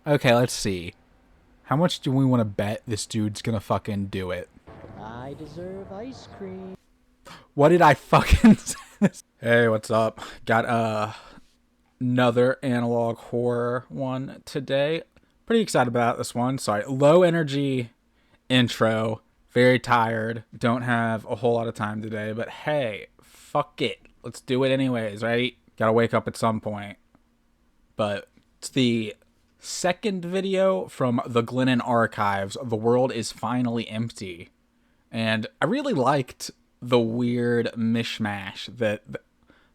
Okay, let's see. How much do we want to bet this dude's gonna fucking do it? I deserve ice cream. What did I fucking say? Hey, what's up? Got another analog horror one today. Pretty excited about this one. Sorry, low energy intro. Very tired. Don't have a whole lot of time today, but hey, fuck it. Let's do it anyways, right? Gotta wake up at some point. But it's the second video from the Glennon archives. The world is finally empty. And I really liked the weird mishmash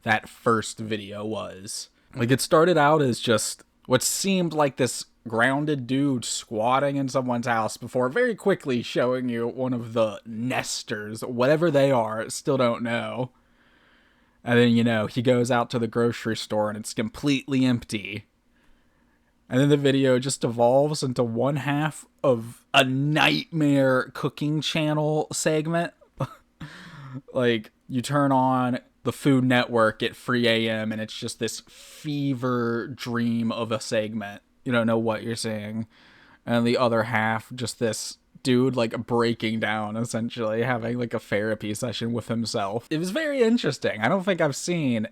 that first video was. Like, it started out as just what seemed like this grounded dude squatting in someone's house before very quickly showing you one of the nesters, whatever they are, still don't know. And then, he goes out to the grocery store and it's completely empty. And then the video just evolves into one half of a nightmare cooking channel segment. Like, you turn on the Food Network at 3 a.m. and it's just this fever dream of a segment. You don't know what you're seeing. And the other half, just this dude, like, breaking down, essentially, having, like, a therapy session with himself. It was very interesting. I don't think I've seen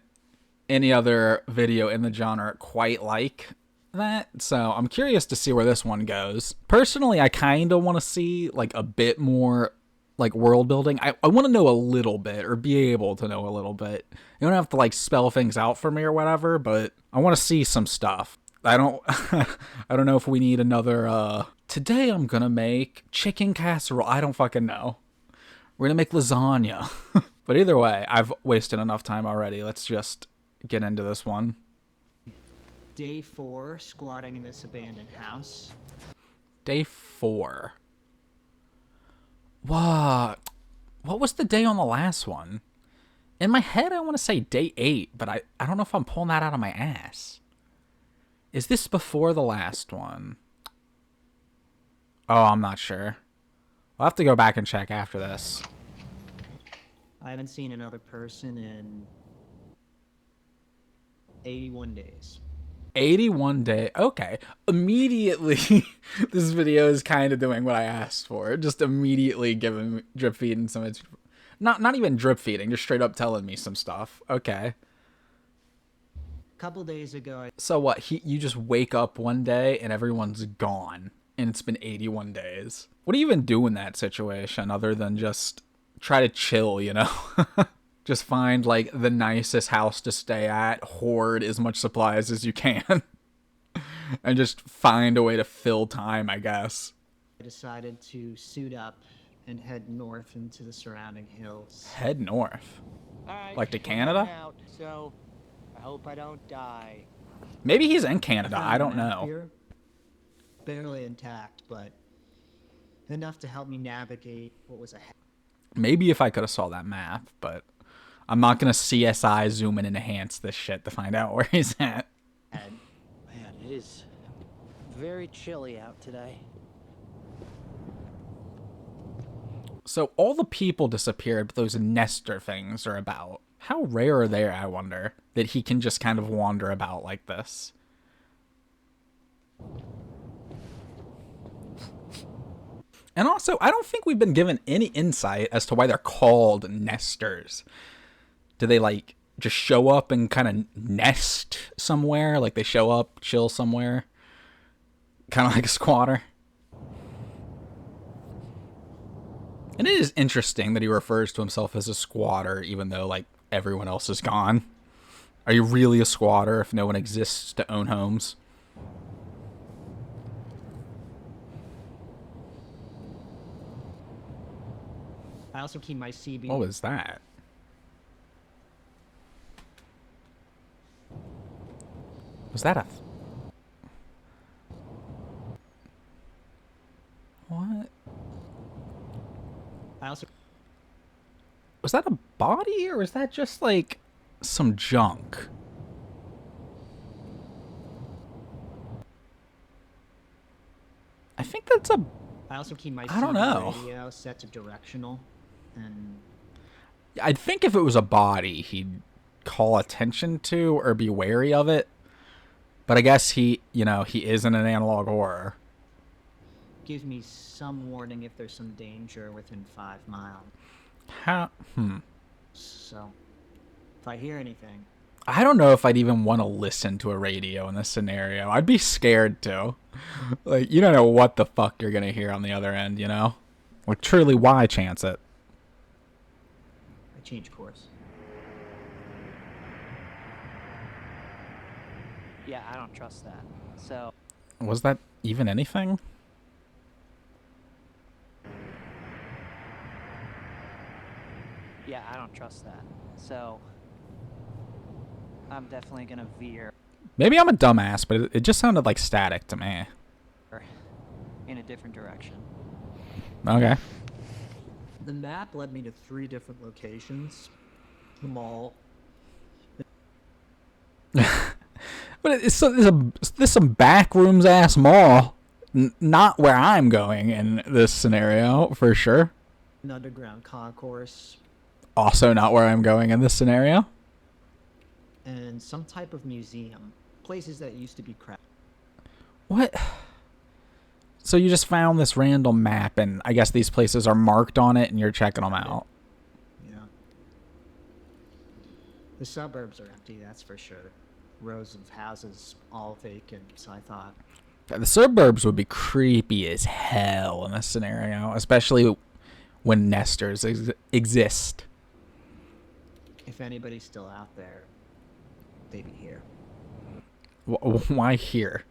any other video in the genre quite like that, so I'm curious to see where this one goes. Personally, I kind of want to see, like, a bit more, like, world building. I want to know a little bit, or be able to know a little bit. You don't have to, like, spell things out for me or whatever, but I want to see some stuff. I don't I don't know if we need another today I'm gonna make chicken casserole. I don't fucking know. We're gonna make lasagna. But either way, I've wasted enough time already. Let's just get into this one. Day 4, squatting in this abandoned house. Day 4. What was the day on the last one? In my head, I want to say day 8, but I don't know if I'm pulling that out of my ass. Is this before the last one? Oh, I'm not sure. I'll have to go back and check after this. I haven't seen another person in 81 days. 81 day. Okay. Immediately, this video is kind of doing what I asked for. Just immediately giving drip feeding some. Not even drip feeding, just straight up telling me some stuff. Okay. Couple days ago, So what? You just wake up one day and everyone's gone, and it's been 81 days. What do you even do in that situation other than just try to chill? Just find, like, the nicest house to stay at, hoard as much supplies as you can, and just find a way to fill time, I guess. I decided to suit up and head north into the surrounding hills. Head north. Alright, Like to we're Canada? heading out, so I hope I don't die. Maybe he's in Canada, I don't Found a map know. here. Barely intact, but enough to help me navigate what was ahead. Maybe if I could have saw that map, but I'm not gonna CSI zoom in and enhance this shit to find out where he's at. Man, it is very chilly out today. So all the people disappeared, but those nester things are about. How rare are they, I wonder, that he can just kind of wander about like this? And also, I don't think we've been given any insight as to why they're called nesters. Do they, like, just show up and kind of nest somewhere? Like, they show up, chill somewhere? Kind of like a squatter? And it is interesting that he refers to himself as a squatter, even though, like, everyone else is gone. Are you really a squatter if no one exists to own homes? I also keep my CB. What was that? Was that a... What? I also Was that a body, or was that just, like, some junk? I think that's a... I also keep my I don't CB know. radio set to directional, and I'd think if it was a body, he'd call attention to or be wary of it. But I guess he isn't an analog horror. Gives me some warning if there's some danger within 5 miles. How? So, if I hear anything, I don't know if I'd even want to listen to a radio in this scenario. I'd be scared too. Like, you don't know what the fuck you're gonna hear on the other end, you know? Like, truly, why chance it? I change course. Yeah, I don't trust that. So, Was that even anything? yeah, I don't trust that. So, I'm definitely gonna veer Maybe I'm a dumbass, but it just sounded like static to me. in a different direction. Okay. The map led me to 3 different locations. The mall. But there's some backrooms ass mall. Not where I'm going in this scenario, for sure. An underground concourse. Also not where I'm going in this scenario. And some type of museum. Places that used to be crap. What? So you just found this random map, and I guess these places are marked on it, and you're checking them out. Yeah. The suburbs are empty, that's for sure. Rows of houses, all vacant, so I thought, The suburbs would be creepy as hell in this scenario, especially when nesters exist. if anybody's still out there, they'd be here. Why here?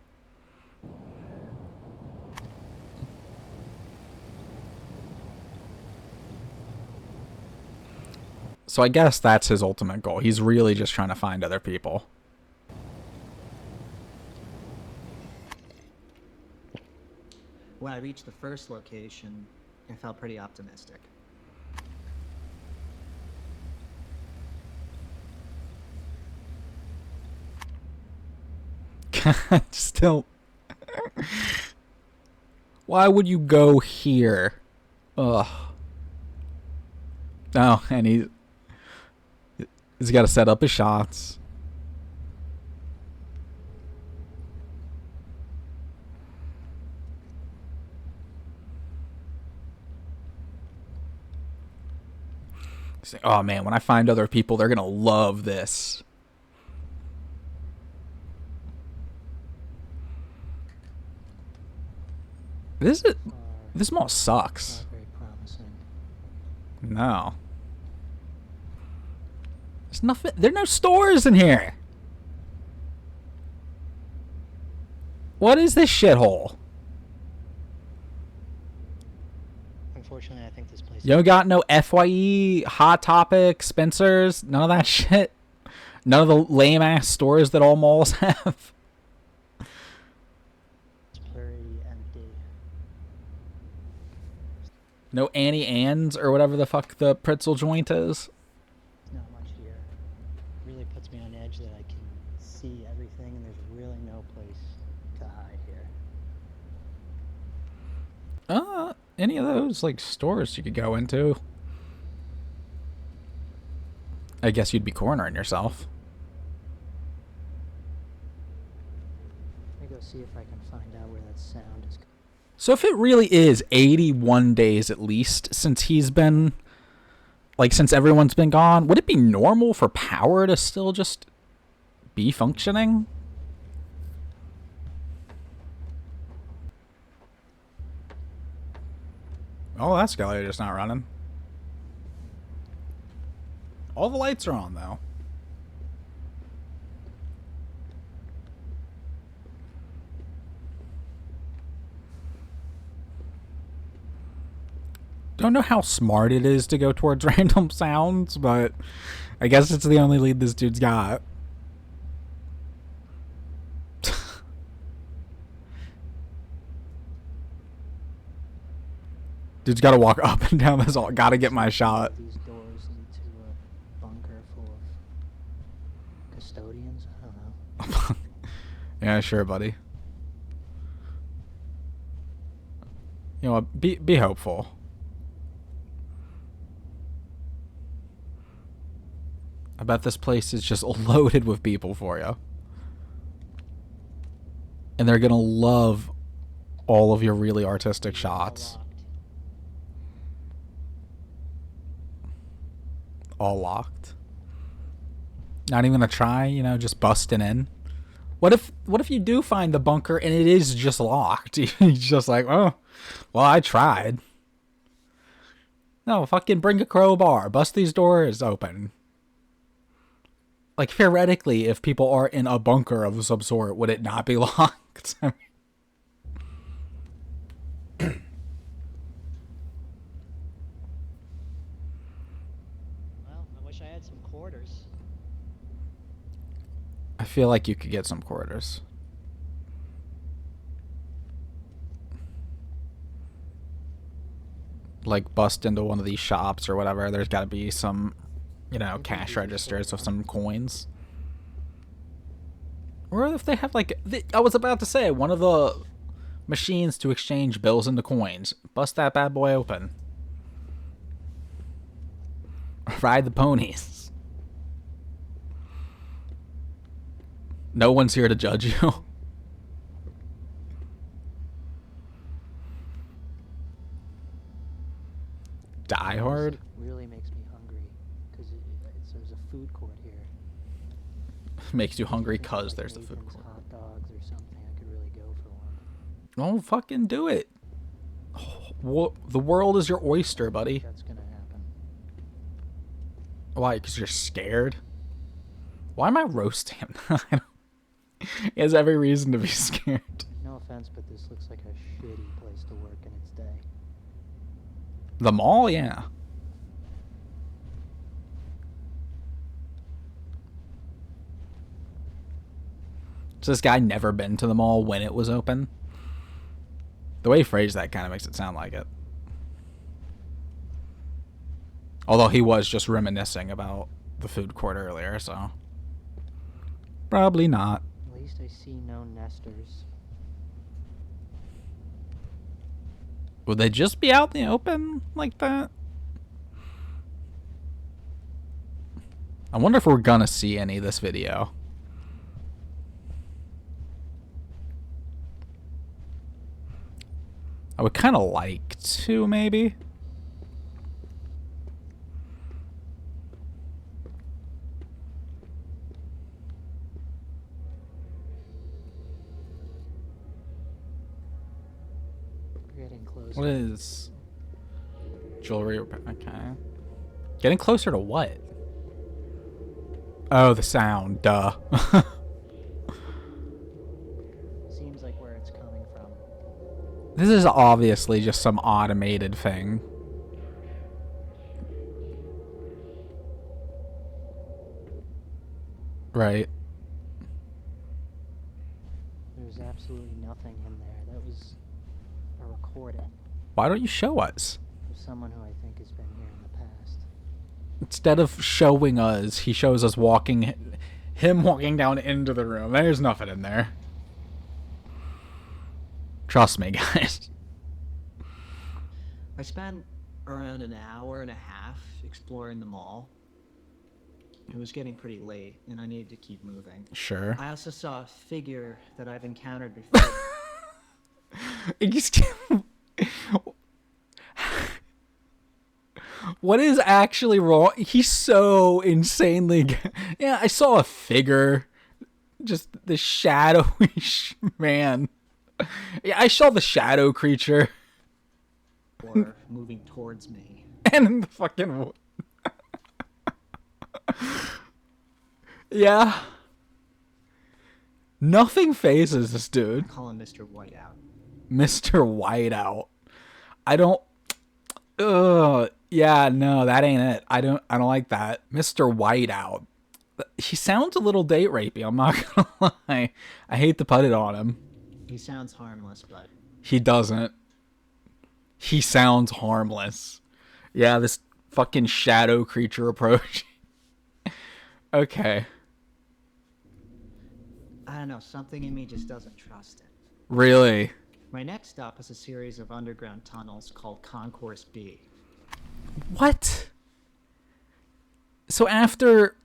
So I guess that's his ultimate goal. He's really just trying to find other people. When I reached the first location, I felt pretty optimistic. Still. Why would you go here? Ugh. Oh, and he's got to set up his shots. He's like, oh man, when I find other people, they're gonna love this. This mall sucks. Not very promising. No. There's nothing. There are no stores in here. What is this shithole? Unfortunately, I think this place. You got no FYE, Hot Topic, Spencer's, none of that shit. None of the lame ass stores that all malls have. It's pretty empty. No Annie Ann's or whatever the fuck the pretzel joint is. Not much here. Really puts me on edge that I can see everything, and there's really no place to hide here. Any of those like stores you could go into. I guess you'd be cornering yourself. Let me go see if I can find out where that sound is. So if it really is 81 days at least since he's been, like, since everyone's been gone, would it be normal for power to still just be functioning? Oh, that escalator's not running. All the lights are on, though. Don't know how smart it is to go towards random sounds, but I guess it's the only lead this dude's got. Dude's got to walk up and down this all. Got to get my shot. These doors lead to a bunker full of custodians. I don't know. Yeah, sure, buddy. You know what? Be hopeful. I bet this place is just loaded with people for you. And they're gonna love all of your really artistic shots. All locked. Not even gonna try, you know, just busting in. What if you do find the bunker and it is just locked? You're just like, oh, well, I tried. No, fucking bring a crowbar. Bust these doors open. Like, theoretically, if people are in a bunker of some sort, would it not be locked? Well, I wish I had some quarters. I feel like you could get some quarters. Like, bust into one of these shops or whatever. There's got to be some, you know, cash registers with some coins. Or if they have, like, I was about to say, one of the machines to exchange bills into coins. Bust that bad boy open. Ride the ponies. No one's here to judge you. Die Hard? Really makes me hungry because there's a food court here. Makes you hungry Think cause like there's the food Nathan's court. Hot dogs or something. I could really go for one. Oh, fucking do it. The world is your oyster, buddy. That's gonna happen. Why? Because you're scared? Why am I roasting him? He has every reason to be scared. No offense, but this looks like a shitty place to work in its day. The mall? Yeah. Has this guy never been to the mall when it was open? The way he phrased that kind of makes it sound like it. Although he was just reminiscing about the food court earlier, so... Probably not. At least I see no nesters. Would they just be out in the open like that? I wonder if we're gonna see any of this video. I would kind of like to, maybe. We're getting close. What is jewelry? Okay. Getting closer to what? Oh, the sound. Duh. Seems like where it's coming from. This is obviously just some automated thing. Right. There's absolutely nothing in there. That was a recording Why don't you show us? of someone who I think has been here in the past. Instead of showing us, he shows us him walking down into the room. There's nothing in there. Trust me, guys. I spent around an hour and a half exploring the mall. It was getting pretty late, and I needed to keep moving. Sure. I also saw a figure that I've encountered before. What is actually wrong? He's so insanely... Yeah, I saw a figure. Just the shadowy man. Yeah, I saw the shadow creature. or moving towards me. And in the fucking... Yeah. Nothing phases this dude. I call him Mr. Whiteout. Mr. Whiteout. I don't... yeah, no, that ain't it. I don't like that. Mr. Whiteout. He sounds a little date rapey, I'm not gonna lie. I hate to put it on him. He sounds harmless, but He doesn't. He sounds harmless. Yeah, this fucking shadow creature approach. Okay. I don't know, something in me just doesn't trust it. Really? My next stop is a series of underground tunnels called Concourse B. What? So after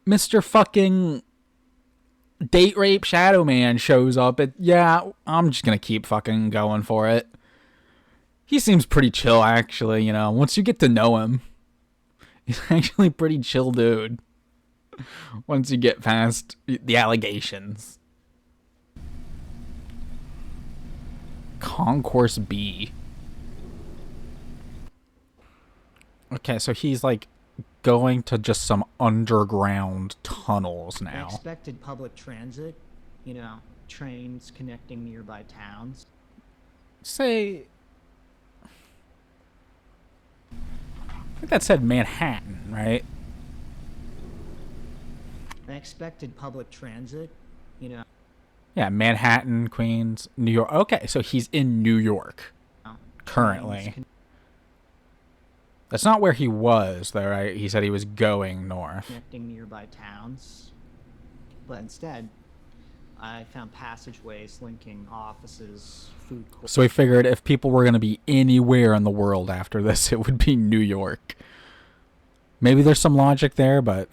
Mr. fucking date rape Shadow Man shows up, yeah, I'm just gonna keep fucking going for it. He seems pretty chill, actually, you know, once you get to know him. He's actually a pretty chill dude. Once you get past the allegations. Concourse B. Okay, so he's like going to just some underground tunnels I now. expected public transit, you know, trains connecting nearby towns. Say, I think that said Manhattan, right? I expected public transit, you know, Yeah, Manhattan, Queens, New York. Okay, so he's in New York currently. trains That's not where he was, though, right? He said he was going north. connecting nearby towns. But instead, I found passageways linking offices, food courts. So he figured if people were going to be anywhere in the world after this, it would be New York. Maybe there's some logic there, but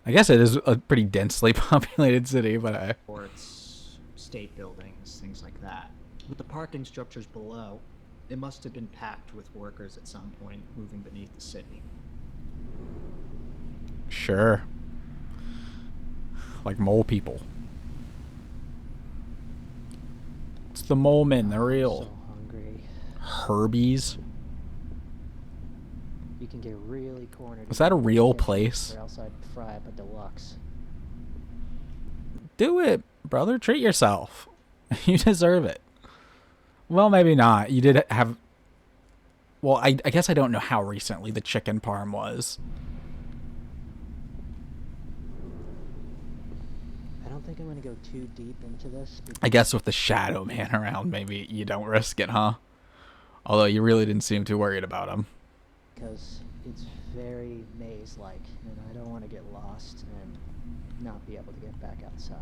I guess it is a pretty densely populated city, but Courts, state buildings, things like that. With the parking structures below, it must have been packed with workers at some point moving beneath the city. sure. Like mole people. It's the mole men, they're real. So hungry. Herbies. You can get really cornered. Is that a real place? Or else I'd fry up a deluxe. Do it, brother. Treat yourself. You deserve it. Well, maybe not. You did have... Well, I guess I don't know how recently the chicken parm was. I don't think I'm gonna go too deep into this. I guess with the Shadow Man around, maybe you don't risk it, huh? Although you really didn't seem too worried about him. Because it's very maze-like, and I don't want to get lost and not be able to get back outside.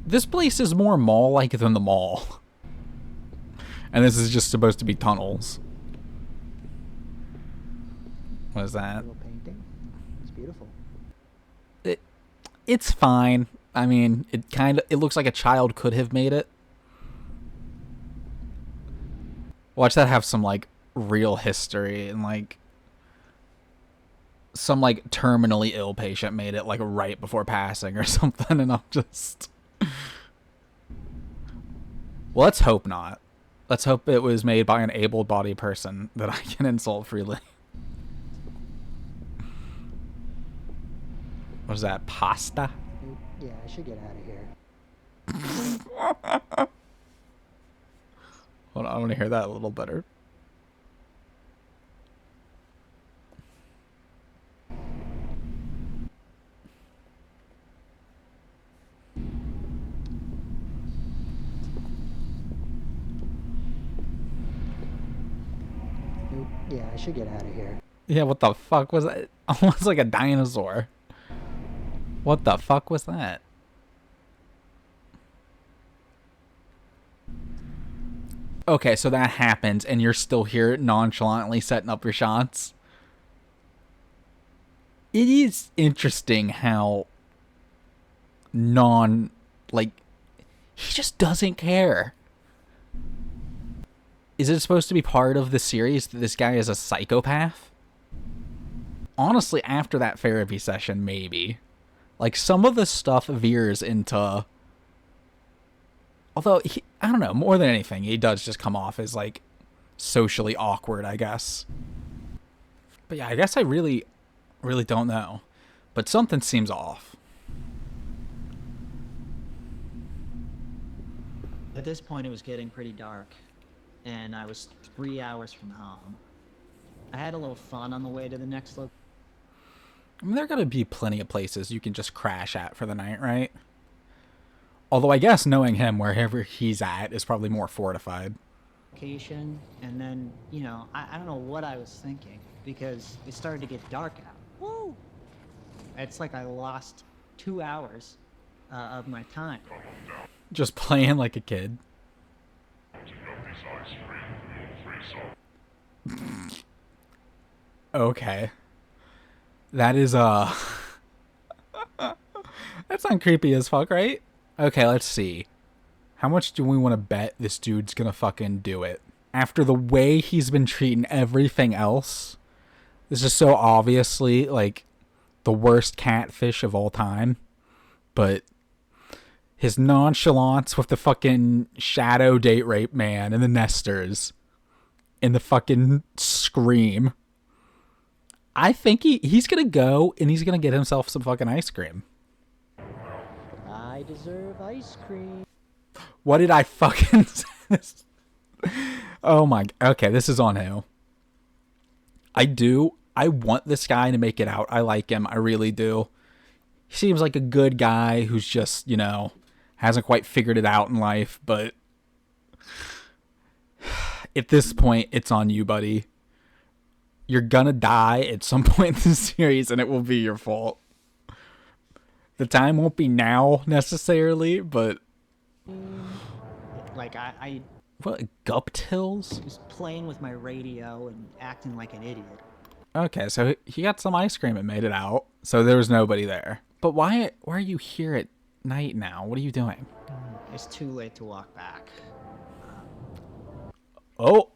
This place is more mall-like than the mall. And this is just supposed to be tunnels. What is that? Little painting. It's beautiful. It's fine. I mean, it looks like a child could have made it. Watch that have some like real history and like some like terminally ill patient made it like right before passing or something, and I'm just well, let's hope not. Let's hope it was made by an able-bodied person that I can insult freely. What is that? Pasta? Yeah, I should get out of here. Hold on, I want to hear that a little better. Yeah, I should get out of here. Yeah, what the fuck was that? Almost like a dinosaur. What the fuck was that? Okay, so that happens, and you're still here nonchalantly setting up your shots. It is interesting how he just doesn't care. Is it supposed to be part of the series that this guy is a psychopath? Honestly, after that therapy session, maybe. Like, some of the stuff veers into... Although, I don't know, more than anything, he does just come off as, like, socially awkward, I guess. But yeah, I guess I really don't know. But something seems off. At this point, it was getting pretty dark, and I was 3 hours from home. I had a little fun on the way to the next location. I mean, there gotta be plenty of places you can just crash at for the night, right? Although I guess knowing him, wherever he's at is probably more fortified. And then, you know, I don't know what I was thinking, because it started to get dark out. Woo! It's like I lost 2 hours of my time. Just playing like a kid. Okay. That is, that's not creepy as fuck, right? Okay, let's see. How much do we want to bet this dude's gonna fucking do it? After the way he's been treating everything else, this is so obviously, like, the worst catfish of all time. But his nonchalance with the fucking shadow date rape man and the nesters and the fucking scream. I think he's gonna go and he's gonna get himself some fucking ice cream. I deserve ice cream. What did I fucking say? Oh my... Okay, this is on who? I want this guy to make it out. I like him. I really do. He seems like a good guy who's just, you know, hasn't quite figured it out in life, but at this point, it's on you, buddy. You're gonna die at some point in the series, and it will be your fault. The time won't be now, necessarily, but... Like, I What, Guptills? was playing with my radio and acting like an idiot. Okay, so he got some ice cream and made it out, so there was nobody there. But why are you here at night now? What are you doing? It's too late to walk back. Oh!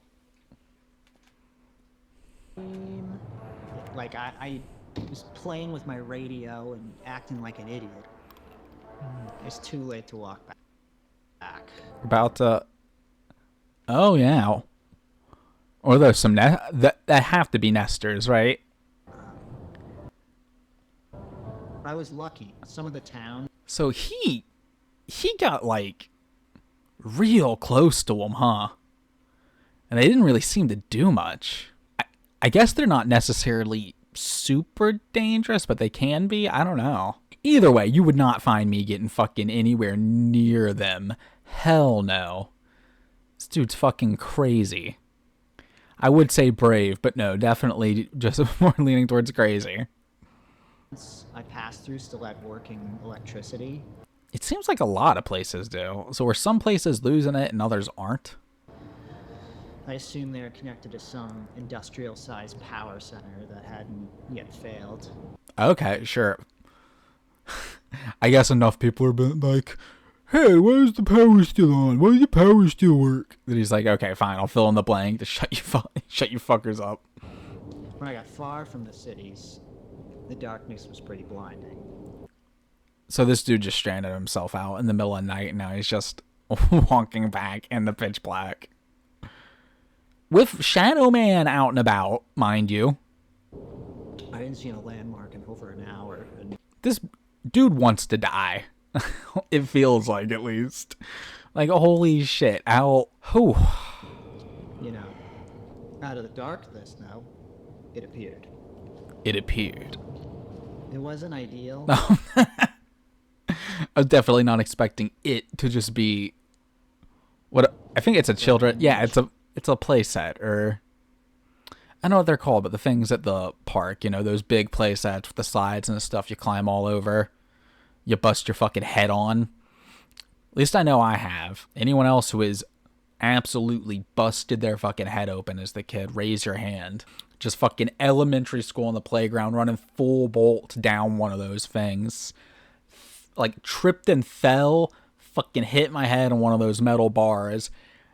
Like, I was playing with my radio and acting like an idiot. It's too late to walk back. About to... Oh, yeah. Or there's some... that have to be nesters, right? I was lucky. Some of the town... So he got, like, real close to him, huh? And they didn't really seem to do much. I guess they're not necessarily super dangerous, but they can be. I don't know. Either way, you would not find me getting fucking anywhere near them. Hell no. This dude's fucking crazy. I would say brave, but no, definitely just more leaning towards crazy. I passed through still had working electricity. It seems like a lot of places do. So are some places losing it and others aren't? I assume they're connected to some industrial-sized power center that hadn't yet failed. Okay, sure. I guess enough people are like, hey, why is the power still on? Why does the power still work? That he's like, okay, fine, I'll fill in the blank to shut you fuckers up. When I got far from the cities, the darkness was pretty blinding. So this dude just stranded himself out in the middle of the night, and now he's just walking back in the pitch black. With Shadow Man out and about, mind you. I hadn't seen a landmark in over an hour, and This dude wants to die. It feels like, at least. Like, holy shit. Ow. Whew. you know, out of the darkness now, it appeared. It appeared. It wasn't ideal. I was definitely not expecting it to just be... What? I think it's a children... Yeah, it's a play set, or... I don't know what they're called, but the things at the park, you know, those big play sets with the slides and the stuff you climb all over. You bust your fucking head on. At least I know I have. Anyone else who is absolutely busted their fucking head open as the kid, raise your hand. Just fucking elementary school on the playground, running full bolt down one of those things. Like, tripped and fell, fucking hit my head on one of those metal bars.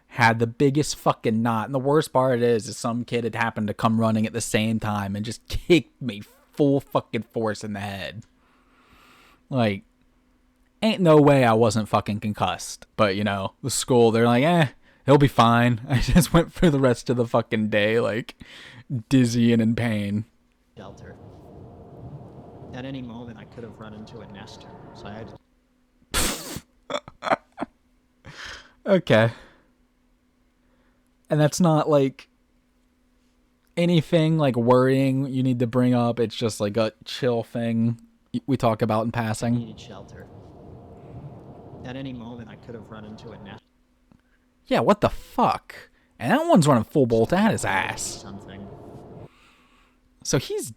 Had the biggest fucking knot. And the worst part is some kid had happened to come running at the same time and just kicked me full fucking force in the head. Like, ain't no way I wasn't fucking concussed. But, you know, the school, they're like, he'll be fine. I just went through the rest of the fucking day, like, dizzy and in pain. Shelter. At any moment, I could have run into a nester, so I had to... Okay. And that's not, like, anything, like, worrying you need to bring up. It's just, like, a chill thing we talk about in passing. needed shelter. At any moment, I could have run into a nester. Yeah, what the fuck? And that one's running full bolt at his ass. Something. So he's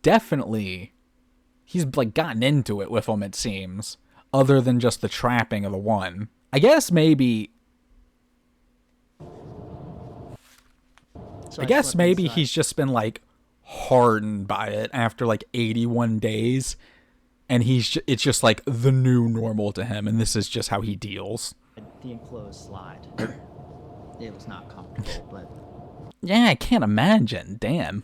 like gotten into it with him, it seems. Other than just the trapping of the one. I guess maybe... So I guess slept maybe inside. he's just been like hardened by it after like 81 days, and it's just like the new normal to him, and this is just how he deals. The enclosed slide. It was not comfortable, but Yeah, I can't imagine. Damn.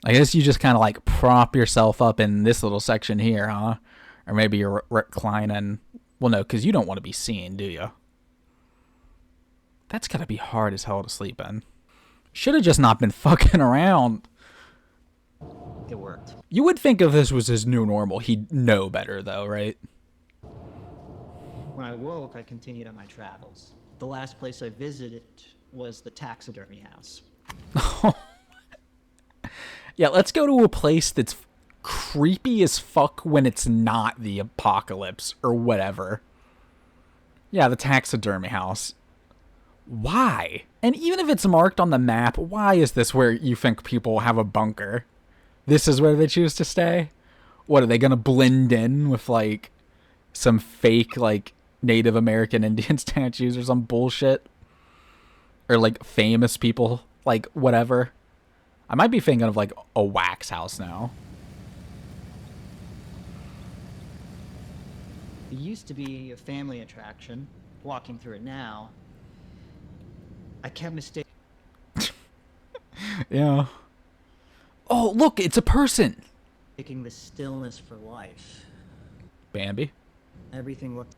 I guess you just kind of like prop yourself up in this little section here, huh? Or maybe you're reclining. Well, no, because you don't want to be seen, do you? That's gotta be hard as hell to sleep in. Should have just not been fucking around. it worked. You would think if this was his new normal, he'd know better, though, right? When I woke, I continued on my travels. The last place I visited was the taxidermy house. Yeah, let's go to a place that's creepy as fuck when it's not the apocalypse or whatever. Yeah, the taxidermy house. Why? And even if it's marked on the map, why is this where you think people have a bunker? This is where they choose to stay? What, are they gonna blend in with, like, some fake, like, Native American Indian statues or some bullshit? Or, like, famous people, like, whatever. I might be thinking of, like, a wax house now. It used to be a family attraction. Walking through it now, I kept mistaking Yeah. Oh, look, it's a person. the stillness for life. Bambi. Everything looked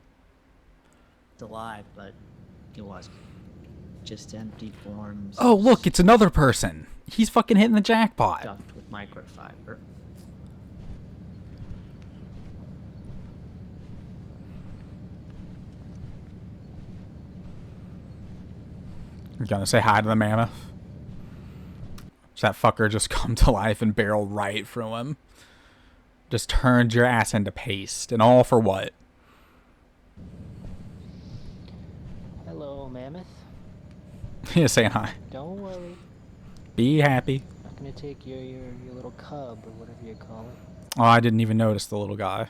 alive, but it wasn't. Just empty forms. Oh, look, it's another person. He's fucking hitting the jackpot. Stuffed with microfiber. You gonna say hi to the mammoth? Does that fucker just come to life and barrel right through him? Just turned your ass into paste. And all for what? Hello, mammoth. He's saying hi. Don't worry. Be happy. I'm not gonna take your little cub or whatever you call it. Oh, I didn't even notice the little guy.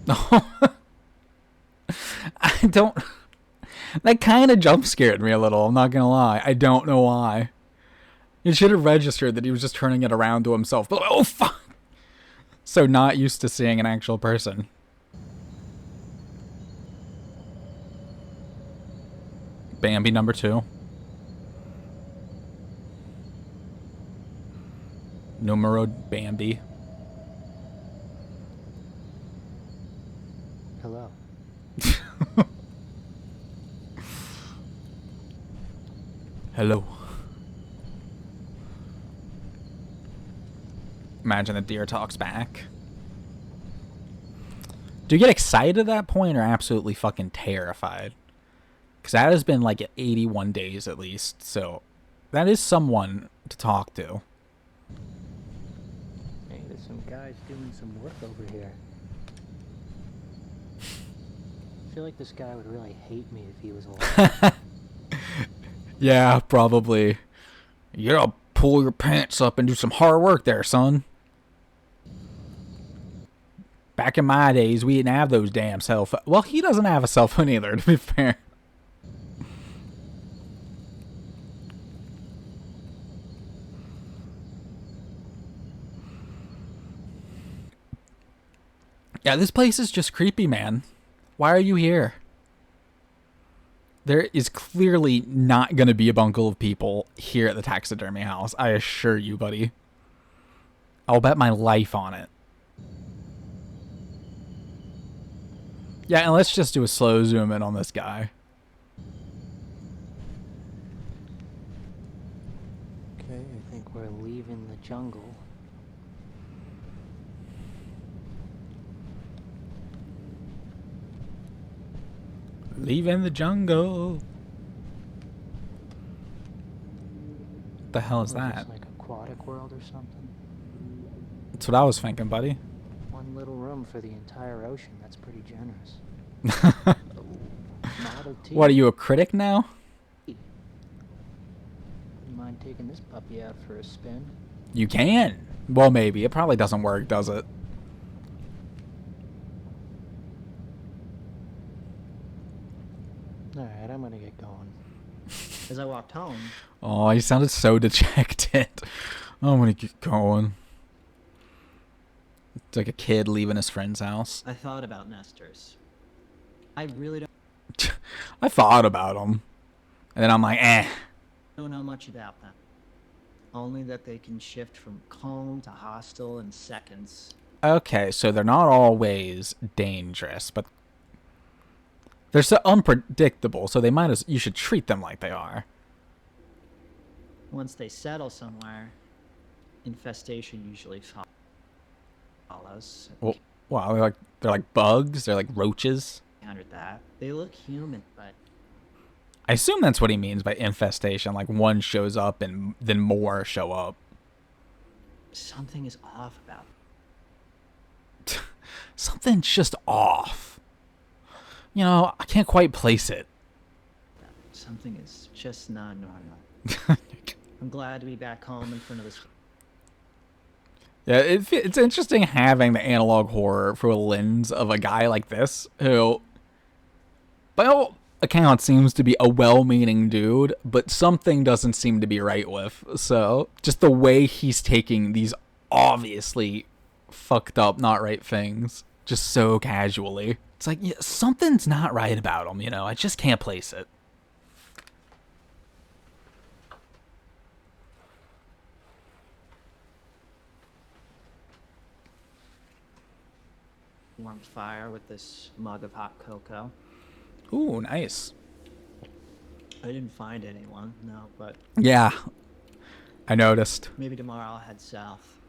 I don't... That kind of jump scared me a little, I'm not gonna lie. I don't know why. You should have registered that he was just turning it around to himself. But, oh, fuck! So not used to seeing an actual person. Bambi number 2. Numero Bambi. Hello. Hello. Imagine the deer talks back. Do you get excited at that point or absolutely fucking terrified? Because that has been like 81 days at least, so that is someone to talk to. Hey, there's some guys doing some work over here. I feel like this guy would really hate me if he was alive. Yeah, probably. You gotta pull your pants up and do some hard work there, son. Back in my days, we didn't have those damn cell phones. Well, he doesn't have a cell phone either, to be fair. Yeah, this place is just creepy, man. Why are you here? There is clearly not going to be a bungle of people here at the taxidermy house. I assure you, buddy. I'll bet my life on it. Yeah, and let's just do a slow zoom in on this guy. Okay, I think we're leaving the jungle. Leaving the jungle. What the hell is What that? this, like Aquatic World or something? That's what I was thinking, buddy. One little room for the entire ocean. That's pretty generous. Model T. What, are you a critic now? Wouldn't mind taking this puppy out for a spin. You can. Well, maybe. It probably doesn't work, does it? right, I'm gonna get going. As I walked home, Oh, he sounded so dejected. I'm gonna get going. It's like a kid leaving his friend's house. I thought about nesters. I really I thought about them. And then I'm like, don't know much about them. Only that they can shift from calm to hostile in seconds. Okay, so they're not always dangerous, but they're so unpredictable, so you should treat them like they are. Once they settle somewhere, infestation usually follows. Well, wow, they're like bugs, they're like roaches. Encountered that. They look human, but I assume that's what he means by infestation, like one shows up and then more show up. something is off about them. Something's just off. You know, I can't quite place it. Something is just not normal. I'm glad to be back home in front of this. Yeah, it's interesting having the analog horror through a lens of a guy like this, who, by all accounts, seems to be a well-meaning dude, but something doesn't seem to be right with. So, just the way he's taking these obviously fucked up, not right things, just so casually. It's like, yeah, something's not right about him, you know? I just can't place it. Warm fire with this mug of hot cocoa. Ooh, nice. I didn't find anyone, no, but Yeah, I noticed. maybe tomorrow I'll head south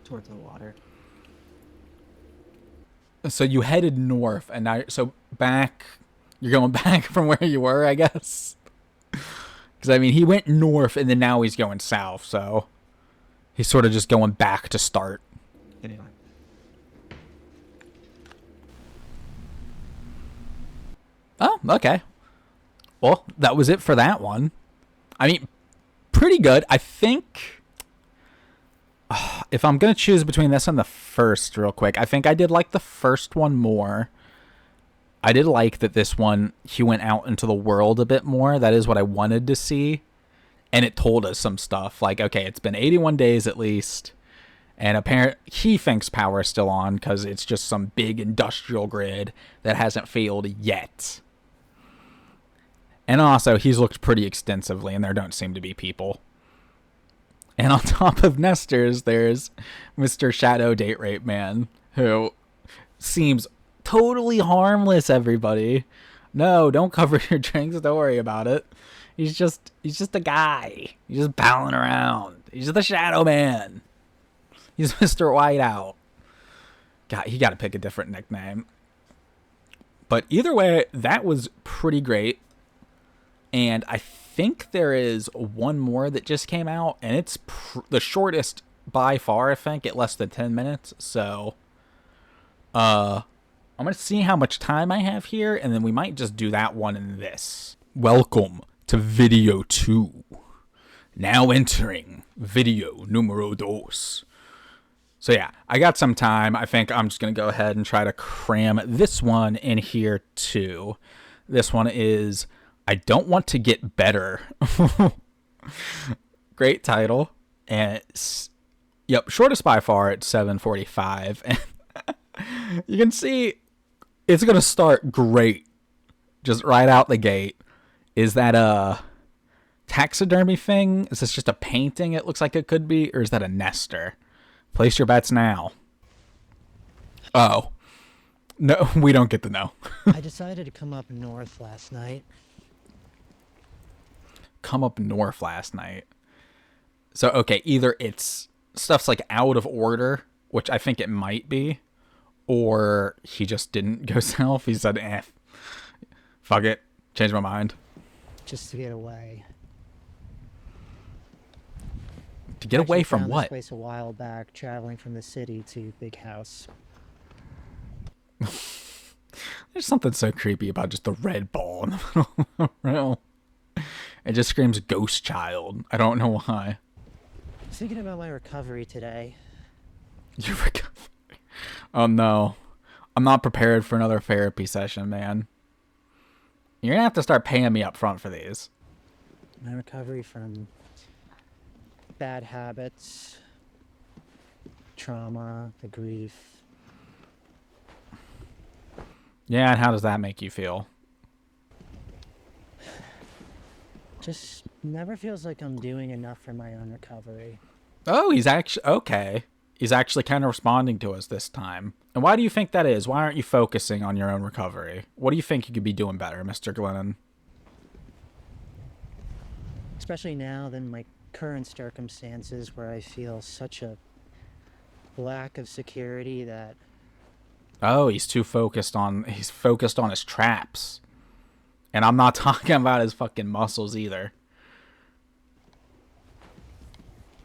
towards the water. So you headed north, and now, so back, you're going back from where you were, I guess? Because, I mean, he went north, and then now he's going south, so he's sort of just going back to start. Anyway. Oh, okay. Well, that was it for that one. I mean, pretty good. I think, if I'm going to choose between this and the first real quick, I think I did like the first one more. I did like that this one, he went out into the world a bit more. That is what I wanted to see. And it told us some stuff. Like, okay, it's been 81 days at least. And apparently, he thinks power is still on because it's just some big industrial grid that hasn't failed yet. And also, he's looked pretty extensively, and there don't seem to be people. And on top of Nesters, there's Mr. Shadow Date Rape Man, who seems totally harmless, everybody. No, don't cover your drinks, don't worry about it. He's just a guy. He's just palling around. He's the Shadow Man. He's Mr. Whiteout. God, he got to pick a different nickname. But either way, that was pretty great. And I think there is one more that just came out, and it's the shortest by far, I think, at less than 10 minutes. So, I'm going to see how much time I have here, and then we might just do that one and this. Welcome to video 2. Now entering video numero dos. So yeah, I got some time. I think I'm just going to go ahead and try to cram this one in here too. This one is I Don't Want to Get Better. Great title. And it's, yep, shortest by far at 7:45. And you can see it's going to start great. Just right out the gate. Is that a taxidermy thing? Is this just a painting it looks like it could be? Or is that a nester? Place your bets now. Oh. No, we don't get to know. I decided to come up north last night. Come up north last night. So, okay, either it's stuff's like out of order, which I think it might be, or he just didn't go south. He said, fuck it. Changed my mind. Just to get away. To get away Actually from found what? This place a while back, traveling from the city to Big House. There's something so creepy about just the red ball in the middle of the room. It just screams ghost child. I don't know why. Thinking about my recovery today. Your recovery. Oh no. I'm not prepared for another therapy session, man. You're gonna have to start paying me up front for these. My recovery from bad habits, trauma, the grief. Yeah, and how does that make you feel? Just never feels like I'm doing enough for my own recovery. Oh, he's actually okay. He's actually kind of responding to us this time. And why do you think that is? Why aren't you focusing on your own recovery? What do you think you could be doing better, Mr. Glennon? Especially now than my current circumstances where I feel such a lack of security that Oh, he's focused on his traps. And I'm not talking about his fucking muscles either.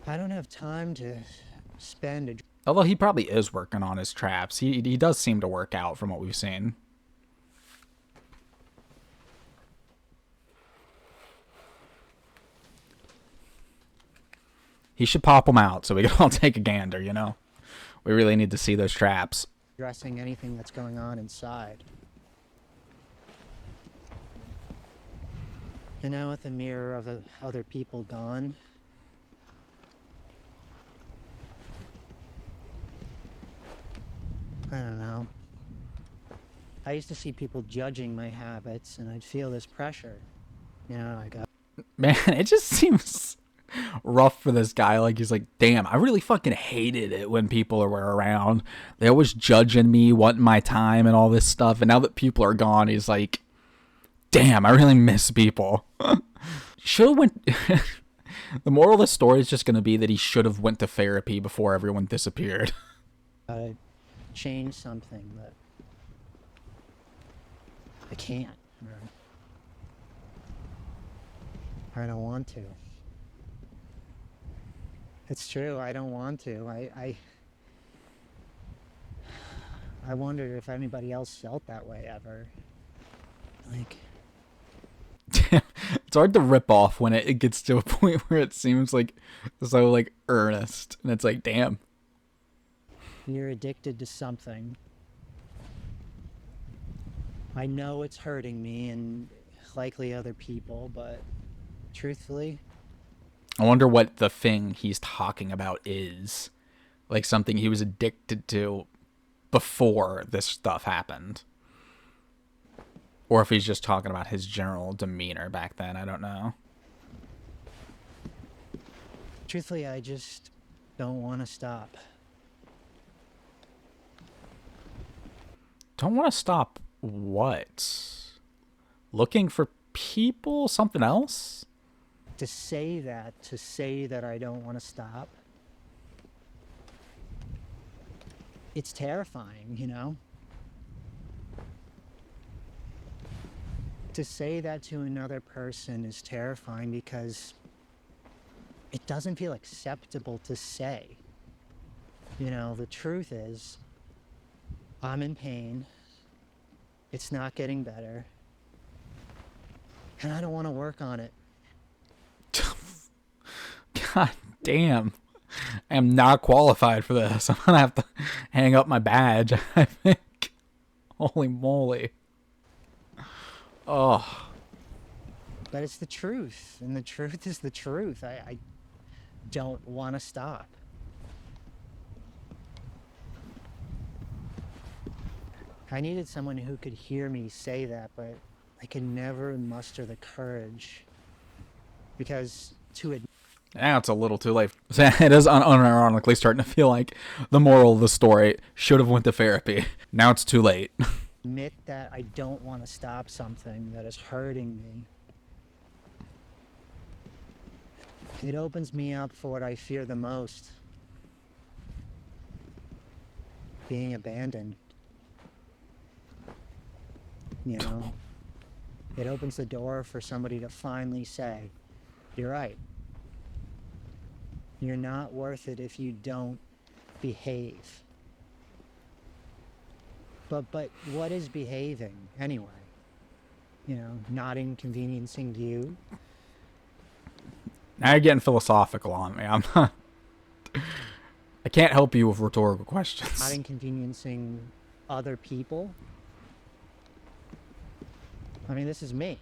I don't have time to spend a Although he probably is working on his traps. He does seem to work out from what we've seen. He should pop them out so we can all take a gander, you know? We really need to see those traps. addressing anything that's going on inside. And now with the mirror of the other people gone, I don't know. I used to see people judging my habits and I'd feel this pressure. Now I got Man, it just seems rough for this guy. Like, he's like, damn, I really fucking hated it when people were around. They always judging me, wanting my time and all this stuff. And now that people are gone, he's like, damn, I really miss people. Should have went... The moral of the story is just going to be that he should have went to therapy before everyone disappeared. to change something, but I can't. Or I don't want to. It's true, I don't want to. I wondered if anybody else felt that way ever. Like, It's hard to rip off when it gets to a point where it seems like so like earnest. And it's like, damn. you're addicted to something. I know it's hurting me and likely other people, but truthfully, I wonder what the thing he's talking about is. Like something he was addicted to before this stuff happened. Or if he's just talking about his general demeanor back then. I don't know. truthfully, I just don't want to stop. Don't want to stop what? Looking for people? Something else? To say that I don't want to stop, it's terrifying, you know? To say that to another person is terrifying because it doesn't feel acceptable to say. You know, the truth is, I'm in pain, it's not getting better, and I don't want to work on it. God damn. I am not qualified for this. I'm going to have to hang up my badge, I think. Holy moly. Oh. But it's the truth, and the truth is the truth. I don't want to stop. I needed someone who could hear me say that, but I could never muster the courage. Because to Now it's a little too late. It is unironically starting to feel like the moral of the story should have went to therapy. Now it's too late. admit that I don't want to stop something that is hurting me, it opens me up for what I fear the most. Being abandoned. You know? It opens the door for somebody to finally say, you're right. You're not worth it if you don't behave. But what is behaving anyway? You know, not inconveniencing you. Now you're getting philosophical on me. I'm not... I can't help you with rhetorical questions. Not inconveniencing other people. I mean, this is me.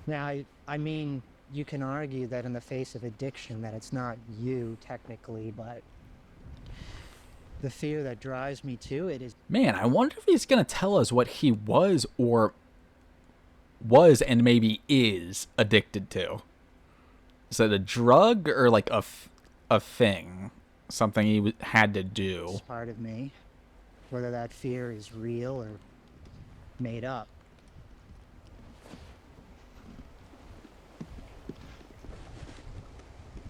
Now, I mean, you can argue that in the face of addiction that it's not you technically, but the fear that drives me to it is Man, I wonder if he's going to tell us what he was and maybe is addicted to. Is it a drug or like a thing? Something he had to do? part of me, whether that fear is real or made up.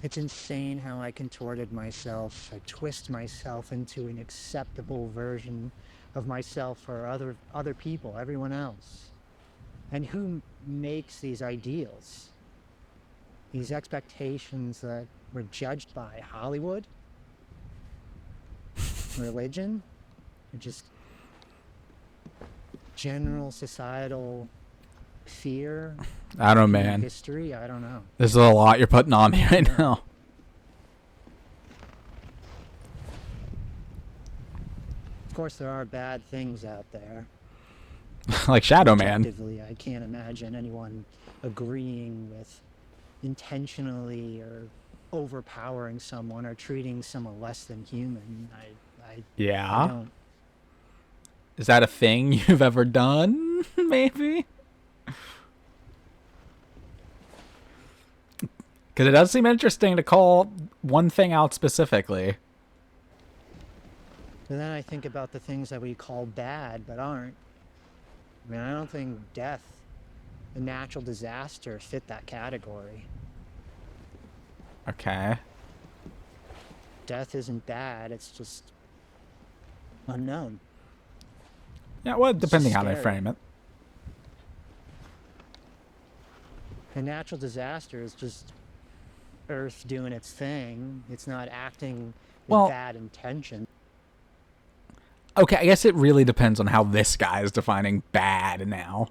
It's insane how I contorted myself. I twist myself into an acceptable version of myself for other people, everyone else. And who makes these ideals? These expectations that were judged by Hollywood? Religion? Or just general societal fear? I don't know, man. History? I don't know. This is a lot you're putting on me right now. Of course, there are bad things out there. Like Shadow Man. Objectively, I can't imagine anyone agreeing with intentionally or overpowering someone or treating someone less than human. I Yeah. don't. Is that a thing you've ever done? Maybe? Because it does seem interesting to call one thing out specifically. And then I think about the things that we call bad but aren't. I mean, I don't think death, a natural disaster, fit that category. Okay. Death isn't bad, it's just unknown. Yeah, well, depending how they scary. frame it. A natural disaster is just Earth doing its thing. It's not acting with Well- bad intention. Okay, I guess it really depends on how this guy is defining bad now.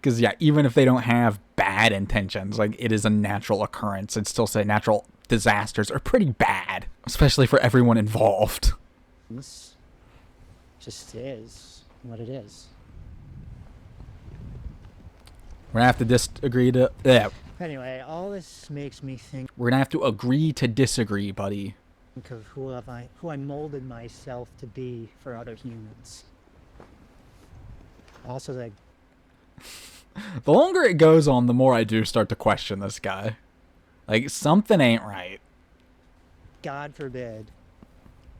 Because, yeah, even if they don't have bad intentions, like, it is a natural occurrence, I'd still say natural disasters are pretty bad. Especially for everyone involved. This just is what it is. We're gonna have to disagree to... Yeah, Anyway, all this makes me think we're gonna have to agree to disagree, buddy. of who I molded myself to be for other humans. Also, that The longer it goes on, the more I do start to question this guy. Like, something ain't right. God forbid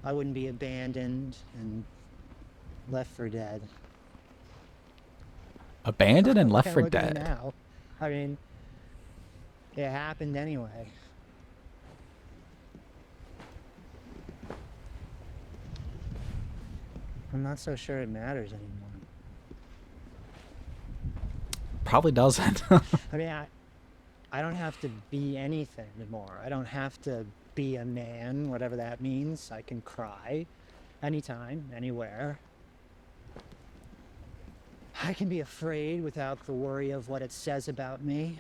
I wouldn't be abandoned and left for dead. Abandoned and left Can't for look at me dead. now. I mean, it happened anyway. I'm not so sure it matters anymore. Probably doesn't. I mean, I don't have to be anything anymore. I don't have to be a man, whatever that means. I can cry anytime, anywhere. I can be afraid without the worry of what it says about me.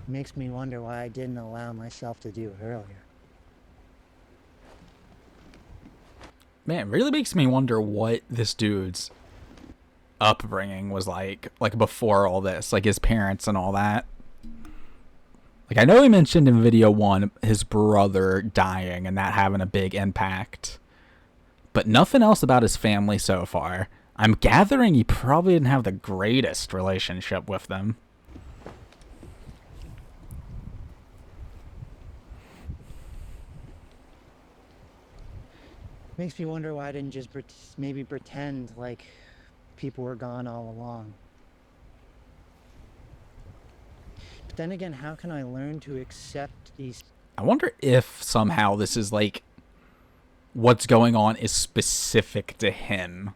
Makes me wonder why I didn't allow myself to do it earlier. Man, it really makes me wonder what this dude's upbringing was like before all this, like his parents and all that. Like, I know he mentioned in video 1 his brother dying and that having a big impact, but nothing else about his family so far. I'm gathering he probably didn't have the greatest relationship with them. Makes me wonder why I didn't just maybe pretend like people were gone all along. But then again, how can I learn to accept these? I wonder if somehow this is like what's going on is specific to him.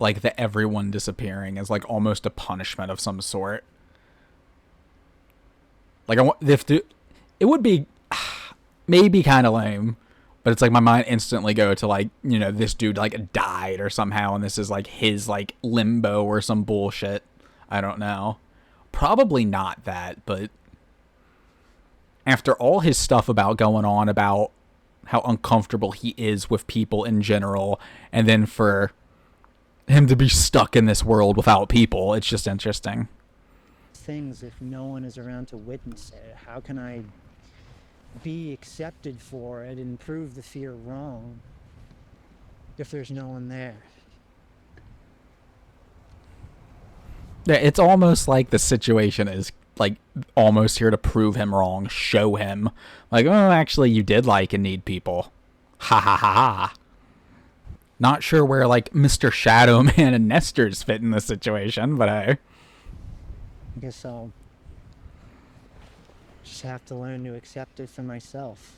Like the everyone disappearing is like almost a punishment of some sort. Like it would be maybe kind of lame, but it's like my mind instantly go to like, you know, this dude like died or somehow and this is like his like limbo or some bullshit. I don't know. Probably not that, but after all his stuff about going on about how uncomfortable he is with people in general, and then for him to be stuck in this world without people, it's just interesting. Things if no one is around to witness it? How can I be accepted for it and prove the fear wrong if there's no one there? Yeah, it's almost like the situation is like almost here to prove him wrong, show him like, oh, actually you did like and need people. Ha ha ha ha. Not sure where like Mr. Shadow Man and Nestor's fit in this situation, but hey. I guess I'll just have to learn to accept it for myself.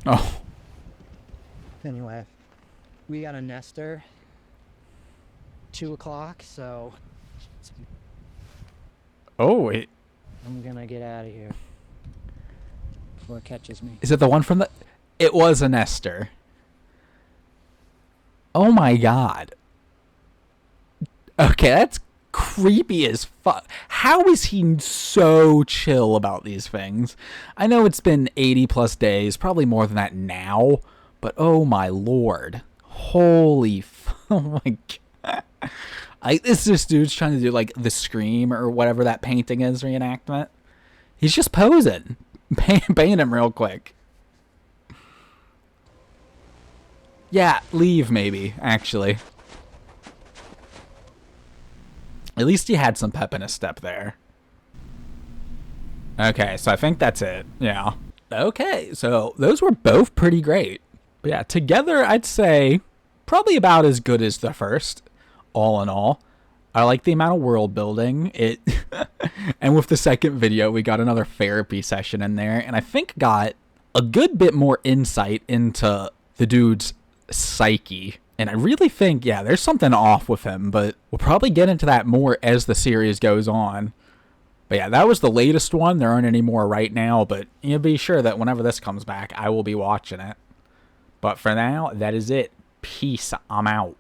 Oh. Anyway, we got a Nestor. 2 o'clock, so Oh, wait. I'm gonna get out of here before it catches me. Is it the one from the... It was a Nestor. Oh my god. Okay, that's creepy as fuck. How is he so chill about these things? I know it's been 80 plus days, probably more than that now, but oh my lord. Holy oh my god. This dude's trying to do like the Scream or whatever that painting is reenactment. He's just posing. Paint him real quick. Yeah, leave maybe, actually. At least he had some pep in his step there. Okay, so I think that's it. Yeah. Okay, so those were both pretty great. But yeah, together I'd say probably about as good as the first, all in all. I like the amount of world building. And with the second video, we got another therapy session in there, and I think got a good bit more insight into the dude's psyche. And I really think, yeah, there's something off with him, but we'll probably get into that more as the series goes on. But yeah, that was the latest one. There aren't any more right now, but you'll be sure that whenever this comes back, I will be watching it. But for now, that is it. Peace. I'm out.